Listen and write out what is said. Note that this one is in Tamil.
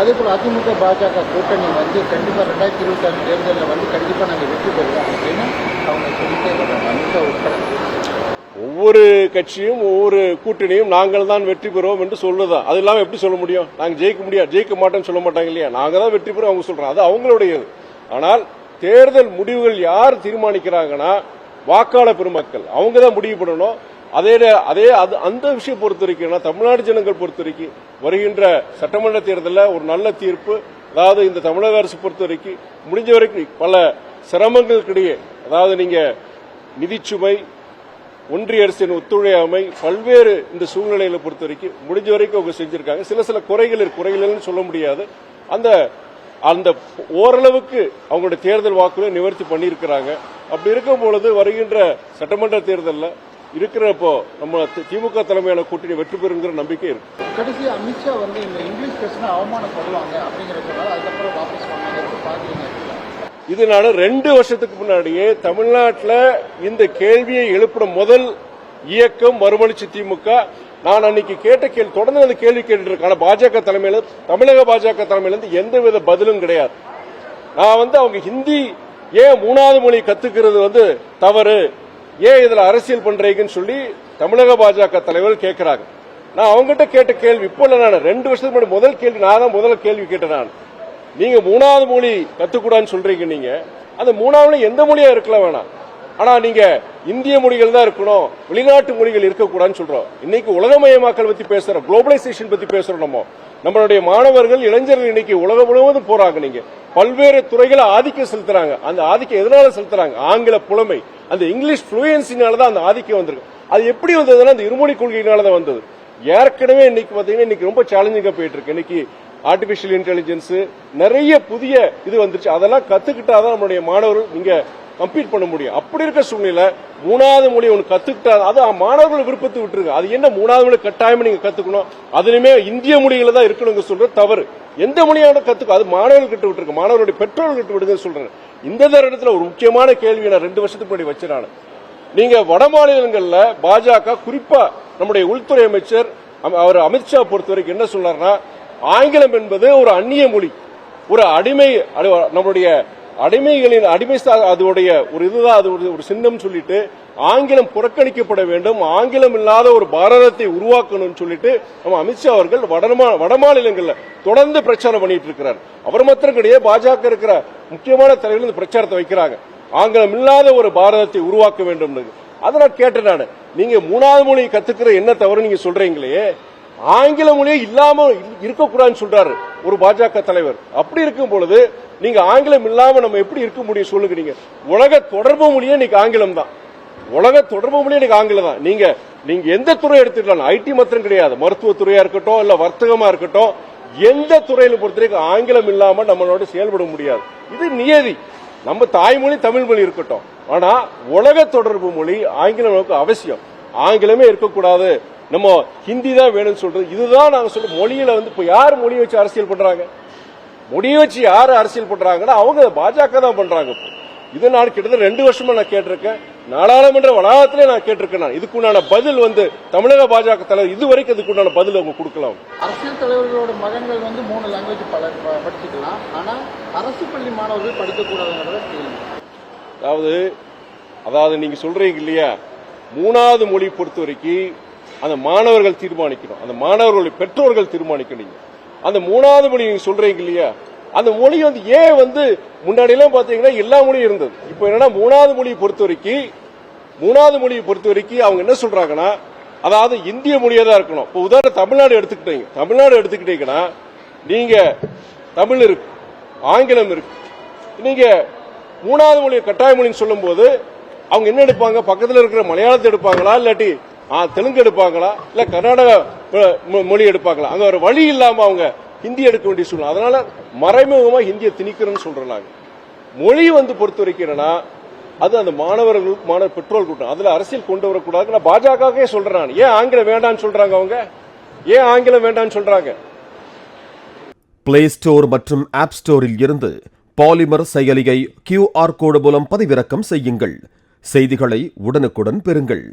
அதே போல் அதிமுக பாஜக கூட்டணி வந்து கண்டிப்பாக 2026 தேர்தலில் வந்து கண்டிப்பாக நாங்கள் வெற்றி பெறுவோம் அப்படின்னு அவங்க சொல்லிட்டே வர்றாங்க, அமித்ஷா உட்பட. ஒவ்வொரு கட்சியும் ஒவ்வொரு கூட்டணியும் நாங்கள் தான் வெற்றி பெறுவோம் என்று சொல்லுதா. அது இல்லாமல் எப்படி சொல்ல முடியும்? நாங்கள் ஜெயிக்க முடியாது, ஜெயிக்க மாட்டோம்னு சொல்ல மாட்டாங்க இல்லையா? நாங்கள் தான் வெற்றி பெறுவோம் அவங்க சொல்றாங்க, அது அவங்களுடையது. ஆனால் தேர்தல் முடிவுகள் யார் தீர்மானிக்கிறாங்கன்னா வாக்காளர் பெருமக்கள், அவங்க தான் முடிவு பண்ணணும். அந்த விஷயம் பொறுத்த வரைக்கும் தமிழ்நாடு ஜனங்கள் பொறுத்த வரைக்கும் வருகின்ற சட்டமன்ற தேர்தலில் ஒரு நல்ல தீர்ப்பு, அதாவது இந்த தமிழக அரசு பொறுத்த வரைக்கும் முடிஞ்ச வரைக்கும் பல சிரமங்களுக்கிடையே, அதாவது நீங்க நிதிச்சுமை, ஒன்றிய அரசின் ஒத்துழையாமை, பல்வேறு இந்த சூழ்நிலைகளை பொறுத்த வரைக்கும் முடிஞ்ச வரைக்கும் அவங்க செஞ்சிருக்காங்க. சில குறைகள் சொல்ல முடியாது. அந்த ஓரளவுக்கு அவங்களுடைய தேர்தல் வாக்குகளை நிவர்த்தி பண்ணியிருக்கிறாங்க. அப்படி இருக்கும் பொழுது வருகின்ற சட்டமன்ற தேர்தலில் இருக்கிறப்போ நம்ம திமுக தலைமையான கூட்டணி வெற்றி பெறுங்கிற நம்பிக்கை இருக்கு. கடைசி அமித்ஷா வந்து இந்த இங்கிலீஷ் பேசினா அவமானப்படுவாங்க அப்படிங்கிறதுனால அதுக்கப்புறம் வாபஸ் பண்ணாங்க. இதனால 2 வருஷத்துக்கு முன்னாடியே தமிழ்நாட்டில் இந்த கேள்வியை எழுப்பின முதல் இயக்கம் மறுமலர்ச்சி திமுக. நான் அன்னைக்கு கேட்ட கேள்வி தொடர்ந்து அந்த கேள்வி கேட்டு இருக்கேன். பாஜக தலைமையில, தமிழக பாஜக தலைமையிலிருந்து எந்தவித பதிலும் கிடையாது. நான் அவங்க ஹிந்தி ஏன் 3வது மொழி கத்துக்கிறது தவறு, ஏன் இதுல அரசியல் பண்றீங்கன்னு சொல்லி தமிழக பாஜக தலைவர் கேட்கிறாங்க. நான் அவங்ககிட்ட கேட்ட கேள்வி இப்போ இல்ல, நான் 2 வருஷத்துக்கு முன்னாடி முதல் கேள்வி நான் தான் முதல்ல கேள்வி கேட்டேன். நான் நீங்க 3வது மொழி கத்துக்கூடாதுன்னு சொல்றீங்க, நீங்க அந்த 3வது மொழி எந்த மொழியா இருக்கலாம் வேணாம், ஆனா நீங்க இந்திய மொழிகள் தான் இருக்கணும், வெளிநாட்டு மொழிகள் இருக்கக்கூடாதுன்னு சொல்றோம். இன்னைக்கு உலகமயமாக்கல் பத்தி பேசுறோம், குளோபலைசேஷன் பத்தி பேசுறோம். நம்மளுடைய மாணவர்கள், இளைஞர்கள் இன்னைக்கு உலகம் முழுவதும் போறாங்க. நீங்க பல்வேறு துறைகளை ஆதிக்கம் செலுத்துறாங்க. அந்த ஆதிக்கம் எதனால செலுத்துறாங்க? ஆங்கில புலமை, அந்த இங்கிலீஷ் புளூயன்சினால தான் அந்த ஆதிக்கம் வந்திருக்கு. அது எப்படி வந்ததுன்னா அந்த இருமொழி கொள்கையினால தான் வந்தது. ஏற்கனவே இன்னைக்கு பாத்தீங்கன்னா இன்னைக்கு ரொம்ப சேலஞ்சிங்கா போயிட்டு இருக்கு. இன்னைக்கு ஆர்டிபிஷியல் இன்டெலிஜென்ஸ் நிறைய புதிய இது வந்துருச்சு. அதெல்லாம் கத்துக்கிட்டாதான் நம்மளுடைய மாணவர்கள் நீங்க கம்பீட் பண்ண முடியும். அப்படி இருக்க சூழ்நிலை 3வது மொழி ஒன்று கத்துக்கிட்டா அது மாணவர்கள் விருப்பத்தை விட்டுருங்க. அது என்ன 3வது மொழி கட்டாயமா நீங்க கத்துக்கணும், அதுலயுமே இந்திய மொழியில தான் இருக்கணும் சொல்றது தவறு. எந்த மொழியான கத்துக்கும் அது மாணவர்கள் கிட்ட விட்டுருக்கு, மாணவருடைய பெற்றோர்கள் கிட்ட விடுங்கன்னு சொல்றேன். இந்த இடத்துல ஒரு முக்கியமான கேள்வி நான் 2 வருஷத்துக்கு முன்னாடி வச்சிருக்காங்க. நீங்க வட மாநிலங்கள்ல பாஜக, குறிப்பா நம்முடைய உள்துறை அமைச்சர் அவர் அமித்ஷா பொறுத்த வரைக்கும் என்ன சொல்றாருன்னா, ஆங்கிலம் என்பது ஒரு அந்நிய மொழி, ஒரு அடிமை, நம்முடைய அடிமைகளின் அதோடைய ஒரு இதுதான், அது ஒரு சின்னம் சொல்லிட்டு ஆங்கிலம் புறக்கணிக்கப்பட வேண்டும், ஆங்கிலம் இல்லாத ஒரு பாரதத்தை உருவாக்கணும்னு சொல்லிட்டு நம்ம அமித்ஷா அவர்கள் வட மாநிலங்கள்ல தொடர்ந்து பிரச்சாரம் பண்ணிட்டு இருக்கிறார். அவர் மாத்திரம் கிடையாது, பாஜக இருக்கிற முக்கியமான தலைவர்கள் இந்த பிரச்சாரத்தை வைக்கிறாங்க, ஆங்கிலம் இல்லாத ஒரு பாரதத்தை உருவாக்க வேண்டும். அதை நான் கேட்டேன். நான் நீங்க 3வது மொழியை கத்துக்கிற என்ன தவறு நீங்க சொல்றீங்களே, ஆங்கில மொழியே இல்லாம இருக்கக்கூடாதுன்னு சொல்றாரு ஒரு பாஜக தலைவர். அப்படி இருக்கும் பொழுது நீங்க ஆங்கிலம் இல்லாம நம்ம எப்படி இருக்க முடியும் சொல்லுங்க. நீங்க உலக தொடர்பு மொழியே இன்னைக்கு ஆங்கிலம் தான், உலக தொடர்பு மொழியே இன்னைக்கு ஆங்கிலம் தான். நீங்க எந்த துறை எடுத்துக்கலாம், ஐடி மாத்திரம் கிடையாது, மருத்துவத்துறையா இருக்கட்டும், இல்ல வர்த்தகமா இருக்கட்டும், எந்த துறையில பொறுத்தவரைக்கும் ஆங்கிலம் இல்லாம நம்மளோட செயல்பட முடியாது. இது நியதி. நம்ம தாய்மொழி தமிழ் மொழி இருக்கட்டும், ஆனா உலக தொடர்பு மொழி ஆங்கிலம் நமக்கு அவசியம். ஆங்கிலமே இருக்கக்கூடாது, நம்ம ஹிந்தி தான் வேணும்னு சொல்றது. இதுதான் நாங்க சொல்ற மொழியில இப்ப யார் மொழியை வச்சு அரசியல் பண்றாங்க, மொழியை வச்சு யாரு அரசியல் பண்றாங்கன்னா அவங்க பாஜக தான் பண்றாங்க. இது நான் கிட்டத்தட்ட 2 வருஷமா நான் கேட்டிருக்கேன், நாடாளுமன்ற வளாகத்திலே நான் கேட்டிருக்கேன். நான் இதுக்குண்டான பதில் தமிழக பாஜக தலைவர் இதுவரைக்கும் இதுக்குண்டான பதில் அவங்க கொடுக்கலாம். அரசியல் தலைவர்களோட மகன்கள் 3 லாங்குவேஜ் படிச்சுக்கலாம், ஆனா அரசு பள்ளி மாணவர்கள் படிக்கக்கூடாதுங்கிறத கேள்வி. அதாவது நீங்க சொல்றீங்க இல்லையா, 3வது மொழி பொறுத்த வரைக்கும் அந்த மாணவர்கள் தீர்மானிக்கணும், அந்த மாணவர்களுடைய பெற்றோர்கள் தீர்மானிக்கணும். அந்த 3வது மொழி நீங்க சொல்றீங்க இல்லையா, அந்த மொழி ஏன் முன்னாடி எல்லாம் பாத்தீங்கன்னா எல்லா மொழியும் இருந்தது. இப்ப என்னன்னா 3வது மொழியை பொறுத்த வரைக்கும் அவங்க என்ன சொல்றாங்கன்னா, அதாவது இந்திய மொழியா தான் இருக்கணும். இப்ப உதாரணம் தமிழ்நாடு எடுத்துக்கிட்டீங்கன்னா நீங்க தமிழ் இருக்கு, ஆங்கிலம் இருக்கு. நீங்க 3வது மொழியை கட்டாய மொழின்னு சொல்லும் போது அவங்க என்ன எடுப்பாங்க, பக்கத்தில் இருக்கிற மலையாளத்தை எடுப்பாங்களா, இல்லாட்டி தெலுங்கு எடுப்பாங்களா, இல்ல கர்நாடக மொழி எடுப்பாங்களா? அங்க ஒரு வழி இல்லாம அவங்க ஹிந்தி எடுக்க வேண்டிய சூழ்நிலை. அதனால மறைமுகமா ஹிந்தியை திணிக்கிறேன்னு சொல்றாங்க. மொழி பொறுத்த வரைக்கும் என்னன்னா அது அந்த மாணவர்கள் பெற்றோர் கூட்டம், அதுல அரசியல் கொண்டு வரக்கூடாது. நான் பாஜக சொல்றேன், ஏன் ஆங்கிலம் வேண்டாம்னு சொல்றாங்க, அவங்க ஏன் ஆங்கிலம் வேண்டாம்னு சொல்றாங்க? பிளே ஸ்டோர் மற்றும் ஆப் ஸ்டோரில் இருந்து பாலிமர் செயலியை QR கோடு மூலம் பதிவிறக்கம் செய்யுங்கள். செய்திகளை உடனுக்குடன் பெறுங்கள்.